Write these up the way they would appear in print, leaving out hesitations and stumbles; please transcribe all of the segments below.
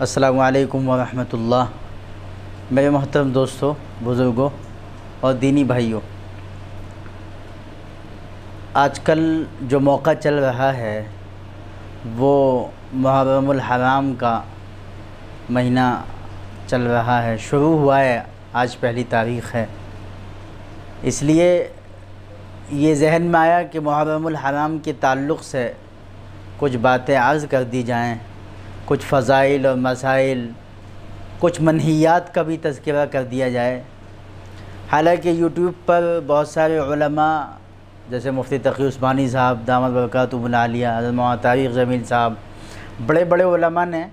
السلام علیکم ورحمۃ اللہ۔ میرے محترم دوستوں، بزرگوں اور دینی بھائیوں، آج کل جو موقع چل رہا ہے وہ محرم الحرام کا مہینہ چل رہا ہے، شروع ہوا ہے، آج پہلی تاریخ ہے۔ اس لیے یہ ذہن میں آیا کہ محرم الحرام کے تعلق سے کچھ باتیں عرض کر دی جائیں، کچھ فضائل اور مسائل، کچھ منہیات کا بھی تذکرہ کر دیا جائے۔ حالانکہ یوٹیوب پر بہت سارے علماء جیسے مفتی تقی عثمانی صاحب دامت برکاتہ العالیہ، حضرت مولانا طارق جمیل صاحب، بڑے بڑے علماء نے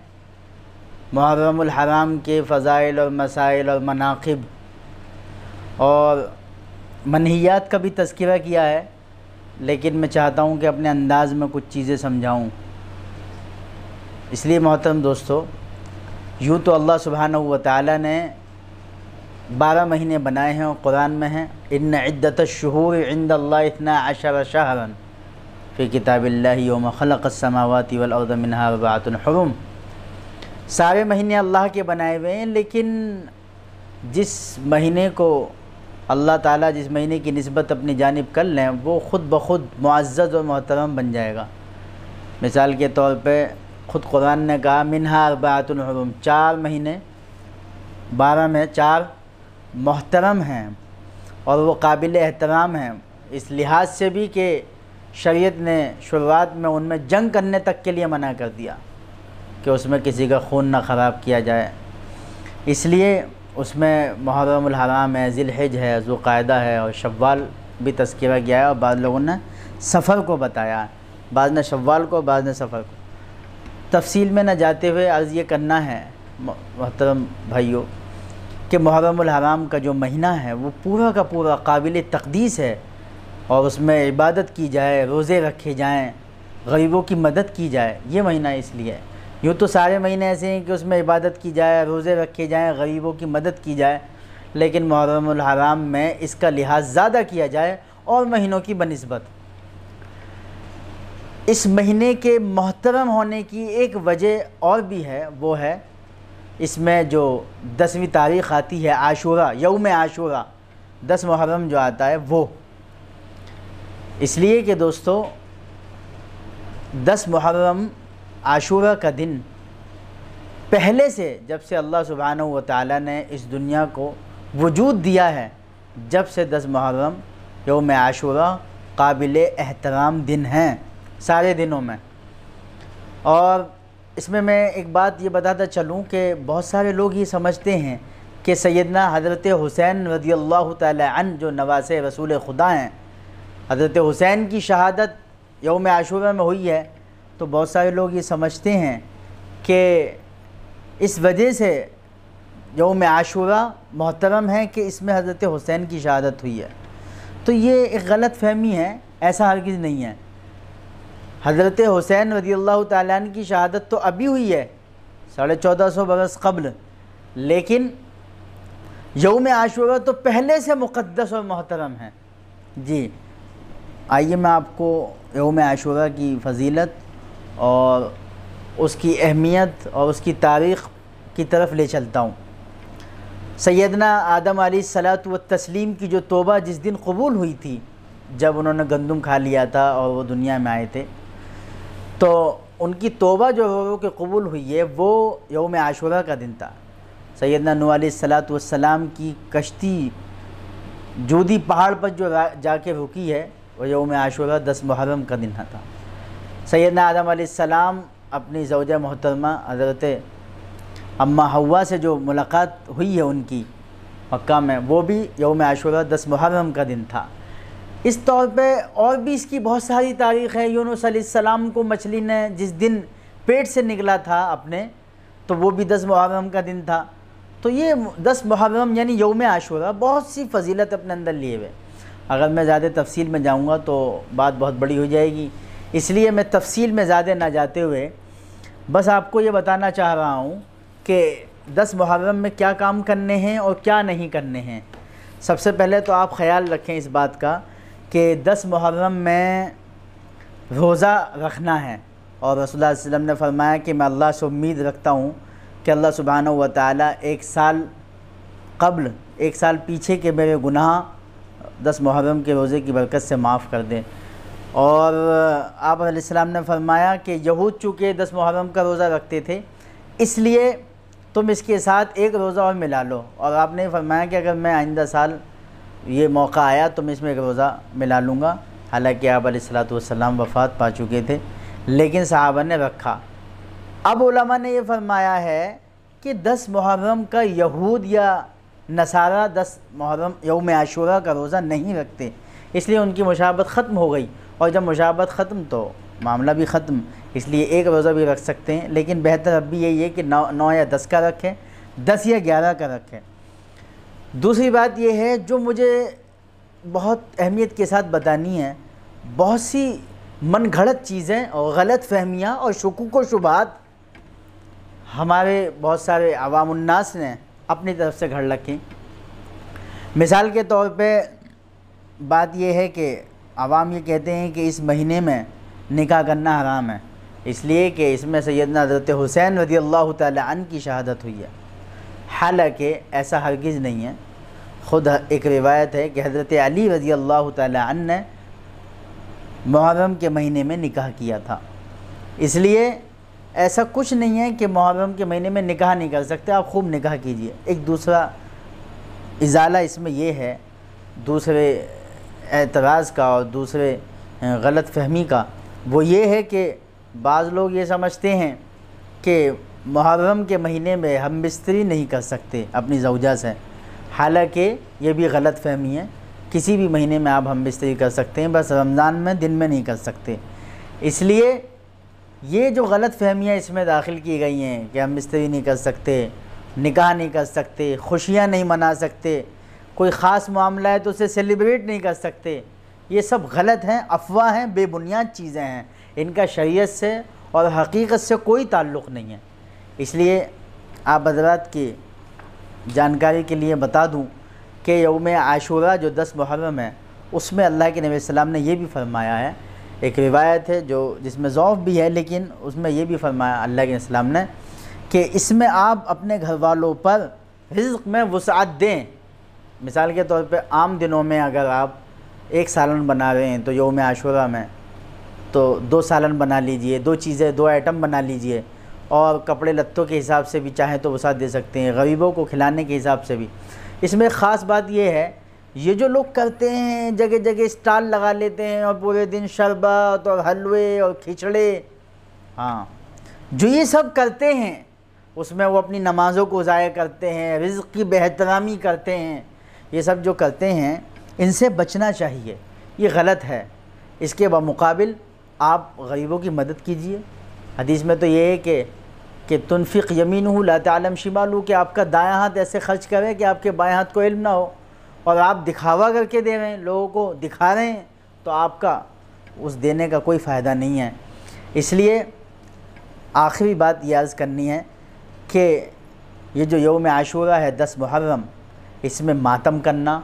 محرم الحرام کے فضائل اور مسائل اور مناقب اور منہیات کا بھی تذکرہ کیا ہے، لیکن میں چاہتا ہوں کہ اپنے انداز میں کچھ چیزیں سمجھاؤں۔ اس لیے محترم دوستو، یوں تو اللہ سبحانہ و تعالیٰ نے 12 مہینے بنائے ہیں اور قرآن میں ہیں ان عدۃ الشہور عند اللہ 12 شہرا فی کتاب اللہ یوم خلق السماوات والارض منہا 4 حرم۔ سارے مہینے اللہ کے بنائے ہوئے ہیں، لیکن جس مہینے کو اللہ تعالیٰ جس مہینے کی نسبت اپنی جانب کر لیں وہ خود بخود معزز اور محترم بن جائے گا۔ مثال کے طور پہ خود قرآن نے کہا منہا 4 حرم، 4 مہینے 12 میں 4 محترم ہیں اور وہ قابل احترام ہیں، اس لحاظ سے بھی کہ شریعت نے شروعات میں ان میں جنگ کرنے تک کے لیے منع کر دیا کہ اس میں کسی کا خون نہ خراب کیا جائے۔ اس لیے اس میں محرم الحرام ہے، ذی الحج ہے، ذوالقعدہ ہے اور شوال بھی تذکرہ کیا ہے، اور بعض لوگوں نے سفر کو بتایا، بعض نے شوال کو، بعض نے سفر کو۔ تفصیل میں نہ جاتے ہوئے عرض یہ کرنا ہے محترم بھائیوں کہ محرم الحرام کا جو مہینہ ہے وہ پورا کا پورا قابل تقدیس ہے، اور اس میں عبادت کی جائے، روزے رکھے جائیں، غریبوں کی مدد کی جائے۔ یہ مہینہ اس لیے ہے، یوں تو سارے مہینے ایسے ہیں کہ اس میں عبادت کی جائے، روزے رکھے جائیں، غریبوں کی مدد کی جائے، لیکن محرم الحرام میں اس کا لحاظ زیادہ کیا جائے اور مہینوں کی بنسبت۔ اس مہینے کے محترم ہونے کی ایک وجہ اور بھی ہے، وہ ہے اس میں جو 10ویں تاریخ آتی ہے عاشورہ، یوم عاشورہ، 10 محرم جو آتا ہے وہ، اس لیے کہ دوستو 10 محرم عاشورہ کا دن پہلے سے، جب سے اللہ سبحانہ و تعالیٰ نے اس دنیا کو وجود دیا ہے، جب سے 10 محرم یوم عاشورہ قابل احترام دن ہیں سارے دنوں میں۔ اور اس میں ایک بات یہ بتاتا چلوں کہ بہت سارے لوگ یہ سمجھتے ہیں کہ سیدنا حضرت حسین رضی اللہ تعالی عنہ جو نواسے رسول خدا ہیں، حضرت حسین کی شہادت یوم عاشورہ میں ہوئی ہے، تو بہت سارے لوگ یہ سمجھتے ہیں کہ اس وجہ سے یوم عاشورہ محترم ہے کہ اس میں حضرت حسین کی شہادت ہوئی ہے۔ تو یہ ایک غلط فہمی ہے، ایسا ہرگز نہیں ہے۔ حضرت حسین رضی اللہ تعالیٰ عنہ کی شہادت تو ابھی ہوئی ہے 1450 برس قبل، لیکن یوم عاشورہ تو پہلے سے مقدس اور محترم ہے۔ جی آئیے میں آپ کو یوم عاشورہ کی فضیلت اور اس کی اہمیت اور اس کی تاریخ کی طرف لے چلتا ہوں۔ سیدنا آدم علیہ الصلاۃ والتسلیم کی جو توبہ جس دن قبول ہوئی تھی، جب انہوں نے گندم کھا لیا تھا اور وہ دنیا میں آئے تھے، تو ان کی توبہ جو رو کے قبول ہوئی ہے وہ یوم عاشورہ کا دن تھا۔ سیدنا نوح علیہ الصلاۃ والسلام کی کشتی جودی پہاڑ پر جو جا کے رکی ہے وہ یوم عاشورہ 10 محرم کا دن تھا۔ سیدنا آدم علیہ السلام اپنی زوجہ محترمہ حضرت اماں حوا سے جو ملاقات ہوئی ہے ان کی مکہ میں، وہ بھی یوم عاشورہ 10 محرم کا دن تھا۔ اس طور پہ اور بھی اس کی بہت ساری تاریخ ہے۔ یونس علیہ السلام کو مچھلی نے جس دن پیٹ سے نکلا تھا اپنے، تو وہ بھی 10 محرم کا دن تھا۔ تو یہ 10 محرم یعنی یوم عاشورہ بہت سی فضیلت اپنے اندر لیے ہوئے۔ اگر میں زیادہ تفصیل میں جاؤں گا تو بات بہت بڑی ہو جائے گی، اس لیے میں تفصیل میں زیادہ نہ جاتے ہوئے بس آپ کو یہ بتانا چاہ رہا ہوں کہ 10 محرم میں کیا کام کرنے ہیں اور کیا نہیں کرنے ہیں۔ سب سے پہلے تو آپ خیال رکھیں اس بات کا کہ 10 محرم میں روزہ رکھنا ہے، اور رسول اللہ صلی اللہ علیہ وسلم نے فرمایا کہ میں اللہ سے امید رکھتا ہوں کہ اللہ سبحانہ و تعالیٰ ایک سال قبل، ایک سال پیچھے کے میرے گناہ 10 محرم کے روزے کی برکت سے معاف کر دیں۔ اور آپ علیہ السلام نے فرمایا کہ یہود چونکہ 10 محرم کا روزہ رکھتے تھے، اس لیے تم اس کے ساتھ ایک روزہ اور ملا لو، اور آپ نے فرمایا کہ اگر میں آئندہ سال یہ موقع آیا تو میں اس میں ایک روزہ ملا لوں گا، حالانکہ آپ علیہ السلام وفات پا چکے تھے، لیکن صحابہ نے رکھا۔ اب علماء نے یہ فرمایا ہے کہ 10 محرم کا یہود یا نصارہ 10 محرم یوم عاشورہ کا روزہ نہیں رکھتے، اس لیے ان کی مشابہت ختم ہو گئی، اور جب مشابہت ختم تو معاملہ بھی ختم، اس لیے ایک روزہ بھی رکھ سکتے ہیں، لیکن بہتر اب بھی یہی ہے کہ 9 یا 10 کا رکھیں، 10 یا 11 کا رکھیں۔ دوسری بات یہ ہے جو مجھے بہت اہمیت کے ساتھ بتانی ہے، بہت سی من گھڑت چیزیں اور غلط فہمیاں اور شکوک و شبہات ہمارے بہت سارے عوام الناس نے اپنی طرف سے گھڑ رکھی۔ مثال کے طور پہ بات یہ ہے کہ عوام یہ کہتے ہیں کہ اس مہینے میں نکاح کرنا حرام ہے، اس لیے کہ اس میں سیدنا حضرت حسین رضی اللہ تعالی عنہ کی شہادت ہوئی ہے، حالانکہ ایسا ہرگز نہیں ہے۔ خود ایک روایت ہے کہ حضرت علی رضی اللہ تعالی عنہ نے محرم کے مہینے میں نکاح کیا تھا، اس لیے ایسا کچھ نہیں ہے کہ محرم کے مہینے میں نکاح نہیں کر سکتے، آپ خوب نکاح کیجئے۔ ایک دوسرا ازالہ اس میں یہ ہے، دوسرے اعتراض کا اور دوسرے غلط فہمی کا، وہ یہ ہے کہ بعض لوگ یہ سمجھتے ہیں کہ محرم کے مہینے میں ہم بستری نہیں کر سکتے اپنی زوجہ سے، حالانکہ یہ بھی غلط فہمی ہے، کسی بھی مہینے میں آپ ہم بستری کر سکتے ہیں، بس رمضان میں دن میں نہیں کر سکتے۔ اس لیے یہ جو غلط فہمیاں اس میں داخل کی گئی ہیں کہ ہم بستری نہیں کر سکتے، نکاح نہیں کر سکتے، خوشیاں نہیں منا سکتے، کوئی خاص معاملہ ہے تو اسے سیلیبریٹ نہیں کر سکتے، یہ سب غلط ہیں، افواہ ہیں، بے بنیاد چیزیں ہیں، ان کا شریعت سے اور حقیقت سے کوئی تعلق نہیں ہے۔ اس لیے آپ حضرات کی جانکاری کے لیے بتا دوں کہ یوم عاشورہ جو 10 محرم ہے، اس میں اللہ کے نبی صلی اللہ علیہ وسلم نے یہ بھی فرمایا ہے، ایک روایت ہے جس میں ضعف بھی ہے، لیکن اس میں یہ بھی فرمایا اللہ کے نبی صلی اللہ علیہ وسلم نے کہ اس میں آپ اپنے گھر والوں پر رزق میں وسعت دیں۔ مثال کے طور پہ عام دنوں میں اگر آپ 1 سالن بنا رہے ہیں تو یوم عاشورہ میں تو 2 سالن بنا لیجئے، 2 چیزیں 2 آئٹم بنا لیجئے، اور کپڑے لتوں کے حساب سے بھی چاہیں تو وسعت دے سکتے ہیں، غریبوں کو کھلانے کے حساب سے بھی۔ اس میں خاص بات یہ ہے، یہ جو لوگ کرتے ہیں جگہ جگہ اسٹال لگا لیتے ہیں اور پورے دن شربت اور حلوے اور کھچڑے، جو یہ سب کرتے ہیں اس میں وہ اپنی نمازوں کو ضائع کرتے ہیں، رزق کی بے احترامی کرتے ہیں، یہ سب جو کرتے ہیں ان سے بچنا چاہیے، یہ غلط ہے۔ اس کے بمقابل آپ غریبوں کی مدد کیجئے۔ حدیث میں تو یہ ہے کہ تنفق یمینہ لا تعلم شمالہ، کہ آپ کا دایاں ہاتھ ایسے خرچ کرے کہ آپ کے بائیں ہاتھ کو علم نہ ہو، اور آپ دکھاوا کر کے دے رہے ہیں، لوگوں کو دکھا رہے ہیں، تو آپ کا اس دینے کا کوئی فائدہ نہیں ہے۔ اس لیے آخری بات یہ عرض کرنی ہے کہ یہ جو یوم عاشورہ ہے 10 محرم، اس میں ماتم کرنا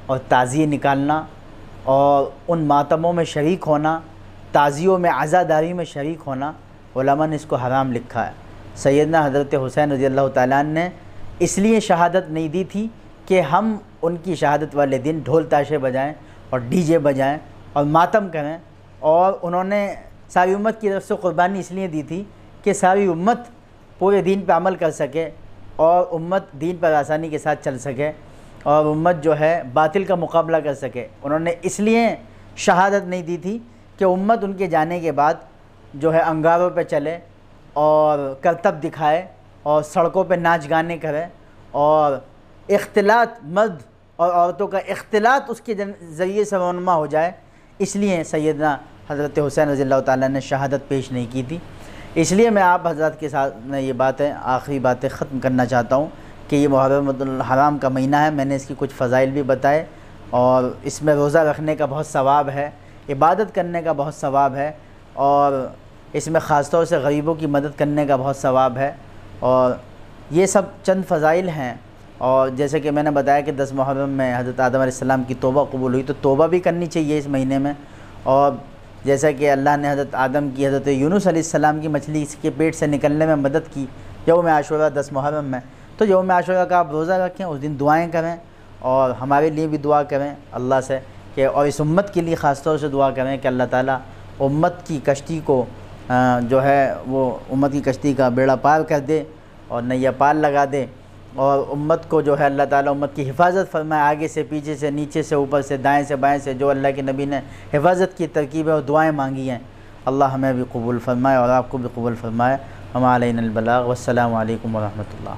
اور تعزیے نکالنا اور ان ماتموں میں شریک ہونا، تعزیوں میں عزاداری میں شریک ہونا، علماء نے اس کو حرام لکھا ہے۔ سیدنا حضرت حسین رضی اللہ تعالیٰ عنہ نے اس لیے شہادت نہیں دی تھی کہ ہم ان کی شہادت والے دن ڈھول تاشے بجائیں اور ڈی جے بجائیں اور ماتم کریں، اور انہوں نے ساری امت کی طرف سے قربانی اس لیے دی تھی کہ ساری امت پورے دین پہ عمل کر سکے اور امت دین پر آسانی کے ساتھ چل سکے اور امت جو ہے باطل کا مقابلہ کر سکے۔ انہوں نے اس لیے شہادت نہیں دی تھی کہ امت ان کے جانے کے بعد جو ہے انگاروں پہ چلے اور کرتب دکھائے اور سڑکوں پہ ناچ گانے کرے اور اختلاط، مرد اور عورتوں کا اختلاط اس کے ذریعے سے رونما ہو جائے، اس لیے سیدنا حضرت حسین رضی اللہ تعالیٰ نے شہادت پیش نہیں کی تھی۔ اس لیے میں آپ حضرات کے ساتھ میں یہ باتیں آخری باتیں ختم کرنا چاہتا ہوں کہ یہ محرم الحرام کا مہینہ ہے، میں نے اس کی کچھ فضائل بھی بتائے، اور اس میں روزہ رکھنے کا بہت ثواب ہے، عبادت کرنے کا بہت ثواب ہے، اور اس میں خاص طور سے غریبوں کی مدد کرنے کا بہت ثواب ہے، اور یہ سب چند فضائل ہیں۔ اور جیسے کہ میں نے بتایا کہ 10 محرم میں حضرت آدم علیہ السلام کی توبہ قبول ہوئی، تو توبہ بھی کرنی چاہیے اس مہینے میں، اور جیسا کہ اللہ نے حضرت آدم کی حضرت یونس علیہ السلام کی مچھلی کے پیٹ سے نکلنے میں مدد کی، یوم عاشورہ 10 محرم میں، تو یوم عاشورہ کا آپ روزہ رکھیں، اس دن دعائیں کریں، اور ہمارے لیے بھی دعا کریں اللہ سے کہ، اور اس امت کے لیے خاص طور سے دعا کریں کہ اللہ تعالیٰ امت کی کشتی کو جو ہے وہ امت کی کشتی کا بیڑا پار کر دے اور نیا پار لگا دے، اور امت کو جو ہے اللہ تعالیٰ امت کی حفاظت فرمائے، آگے سے پیچھے سے نیچے سے اوپر سے دائیں سے بائیں سے، جو اللہ کے نبی نے حفاظت کی ترکیبیں اور دعائیں مانگی ہیں، اللہ ہمیں بھی قبول فرمائے اور آپ کو بھی قبول فرمائے۔ وما علینا البلاغ، والسلام علیکم ورحمۃ اللہ۔